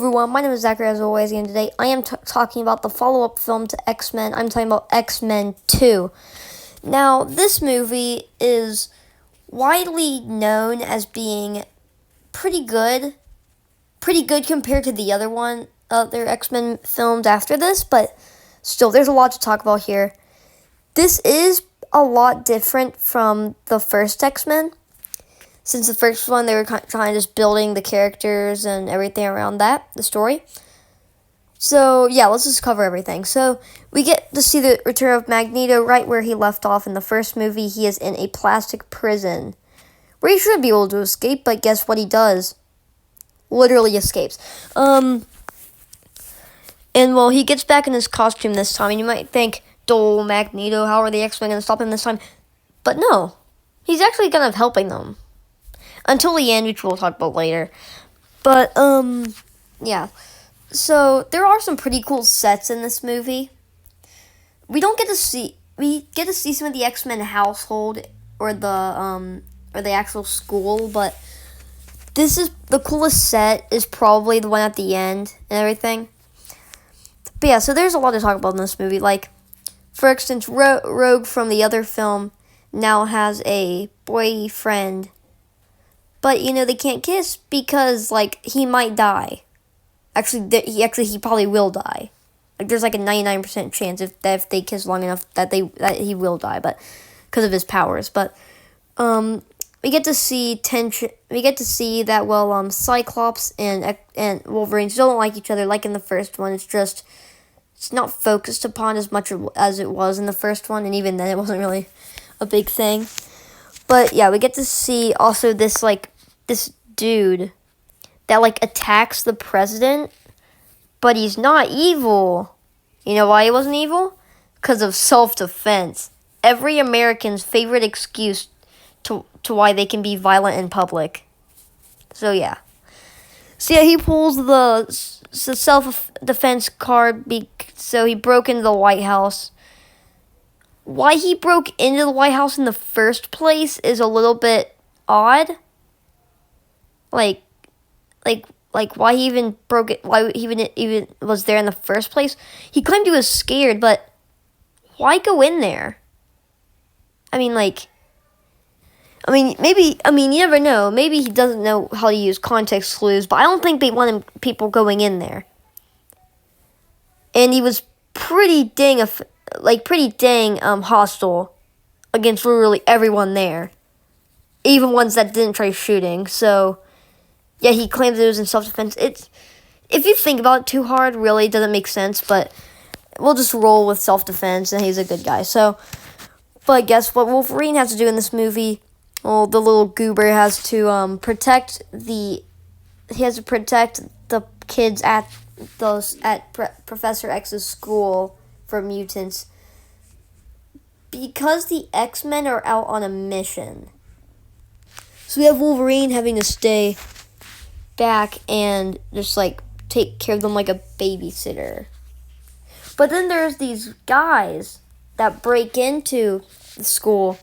everyone, my name is Zachary as always, and today I am talking about the follow-up film to X-Men. I'm talking about X-Men 2. Now, this movie is widely known as being pretty good compared to the other X-Men films after this, but still, there's a lot to talk about here. This is a lot different from the first X-Men. Since the first one, they were kind of just building the characters and everything around that, the story. So, yeah, let's just cover everything. So, we get to see the return of Magneto right where he left off in the first movie. He is in a plastic prison where he should be able to escape, but guess what he does? Literally escapes. And, well, he gets back in his costume this time, and you might think, dull Magneto, how are the X-Men going to stop him this time? But no, he's actually kind of helping them. Until the end, which we'll talk about later. But, yeah. So, there are some pretty cool sets in this movie. We get to see some of the X-Men household or the actual school, but this is the coolest set is probably the one at the end and everything. But yeah, so there's a lot to talk about in this movie. Like, for instance, Rogue from the other film now has a boyfriend. But, they can't kiss because, he might die. Actually, he probably will die. There's, a 99% chance if they kiss long enough that he will die, but because of his powers. But, we get to see tension. We get to see that, Cyclops and Wolverine still don't like each other like in the first one. It's not focused upon as much as it was in the first one, and even then it wasn't really a big thing. But, yeah, we get to see also this dude that, attacks the president, but he's not evil. You know why he wasn't evil? Because of self-defense. Every American's favorite excuse to why they can be violent in public. So, yeah. So, yeah, he pulls the self-defense card, so he broke into the White House. Why he broke into the White House in the first place is a little bit odd. Why he even broke it, why he even was there in the first place. He claimed he was scared, but why go in there? Maybe, you never know. Maybe he doesn't know how to use context clues, but I don't think they wanted people going in there. And he was pretty dang hostile against literally everyone there. Even ones that didn't try shooting, so yeah, he claims it was in self-defense. If you think about it too hard, really, it doesn't make sense, but we'll just roll with self-defense, and he's a good guy. So, but guess what Wolverine has to do in this movie? Well, the little goober has to protect the kids at Professor X's school from mutants because the X-Men are out on a mission. So we have Wolverine having to stay back and just take care of them like a babysitter. But then there's these guys that break into the school,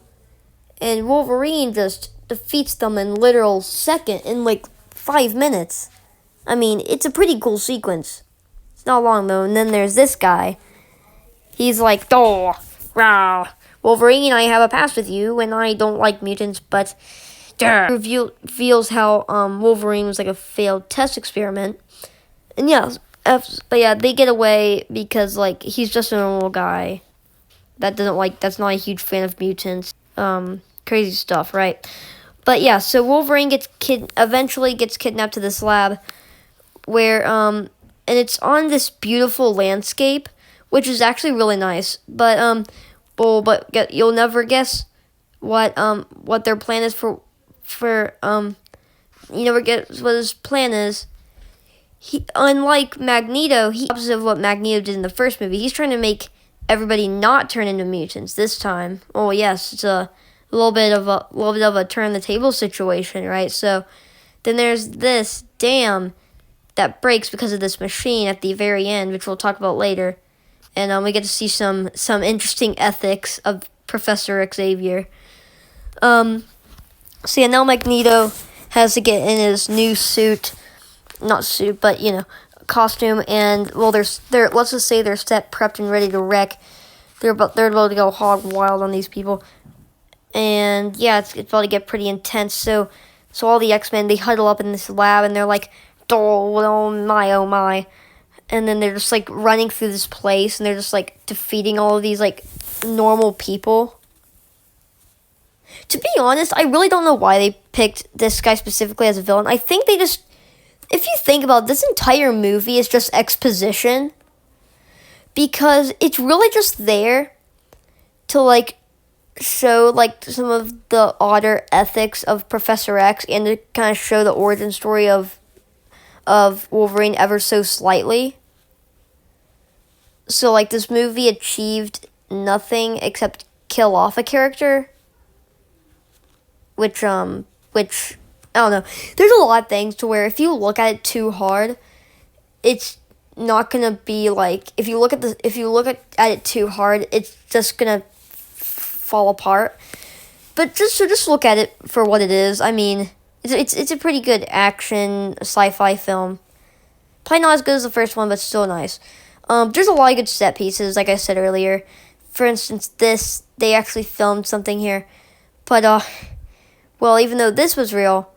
and Wolverine just defeats them in literal second in 5 minutes. It's a pretty cool sequence. It's not long though. And then there's this guy. He's like, "Oh, rah, Wolverine, I have a past with you, and I don't like mutants, but." Reveals how Wolverine was a failed test experiment, and they get away because he's just a normal guy that's not a huge fan of mutants. Crazy stuff, right? But yeah, so Wolverine eventually gets kidnapped to this lab where and it's on this beautiful landscape, which is actually really nice. But you'll never guess what their plan is for you never get what his plan is. Unlike Magneto, opposite of what Magneto did in the first movie. He's trying to make everybody not turn into mutants this time. Oh yes, it's a little bit of a turn the table situation, right? So then there's this dam that breaks because of this machine at the very end, which we'll talk about later, and we get to see some interesting ethics of Professor Xavier. So yeah, now Magneto has to get in his new suit. Not suit, but, costume, and well, they're let's just say they're set, prepped, and ready to wreck. They're about to go hog wild on these people, and yeah, it's about to get pretty intense. So all the X-Men, they huddle up in this lab, and they're like, oh my, oh my. And then they're just, like, running through this place, and they're just, like, defeating all of these, like, normal people. To be honest, I really don't know why they picked this guy specifically as a villain. I think they just, if you think about it, this entire movie is just exposition. Because it's really just there to, like, show, like, some of the odder ethics of Professor X and to kind of show the origin story of Wolverine ever so slightly. So, like, this movie achieved nothing except kill off a character, which, I don't know. There's a lot of things to where if you look at it too hard, it's not gonna be, like, if you look at it too hard, it's just gonna fall apart. But just look at it for what it is. I mean, it's a pretty good action sci-fi film. Probably not as good as the first one, but still nice. There's a lot of good set pieces, like I said earlier. For instance, they actually filmed something here. But, well, even though this was real,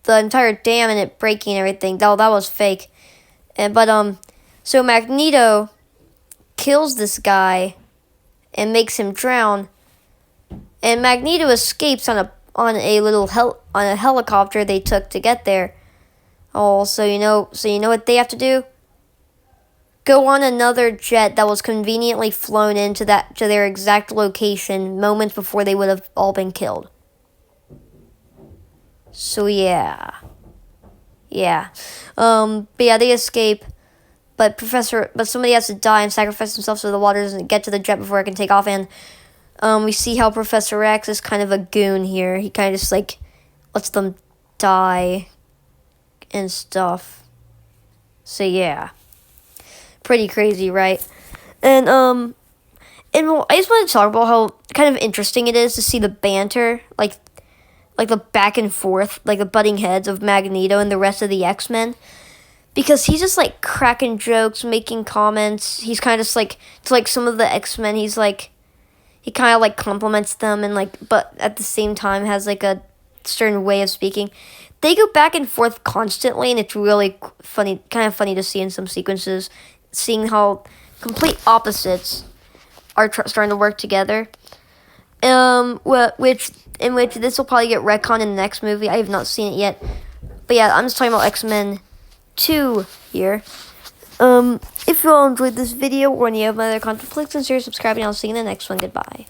the entire dam and it breaking and everything, that was fake. So Magneto kills this guy and makes him drown. And Magneto escapes on a helicopter they took to get there. Oh, so you know what they have to do? Go on another jet that was conveniently flown to their exact location moments before they would have all been killed. So yeah. But yeah, they escape. But somebody has to die and sacrifice himself so the water doesn't get to the jet before it can take off. And we see how Professor X is kind of a goon here. He kind of just, like, lets them die and stuff. So yeah, pretty crazy, right? And I just want to talk about how kind of interesting it is to see the banter, like the back and forth, like the butting heads of Magneto and the rest of the X-Men. Because he's just, like, cracking jokes, making comments. He's kind of just, like, to, like, some of the X-Men, he's, like, he kind of, like, compliments them and, like, but at the same time has, like, a certain way of speaking. They go back and forth constantly, and it's really funny, kind of funny to see in some sequences, seeing how complete opposites are starting to work together. In which this will probably get retconned in the next movie. I have not seen it yet. But yeah, I'm just talking about X-Men 2 here. If you all enjoyed this video or any of my other content, please consider subscribing. I'll see you in the next one. Goodbye.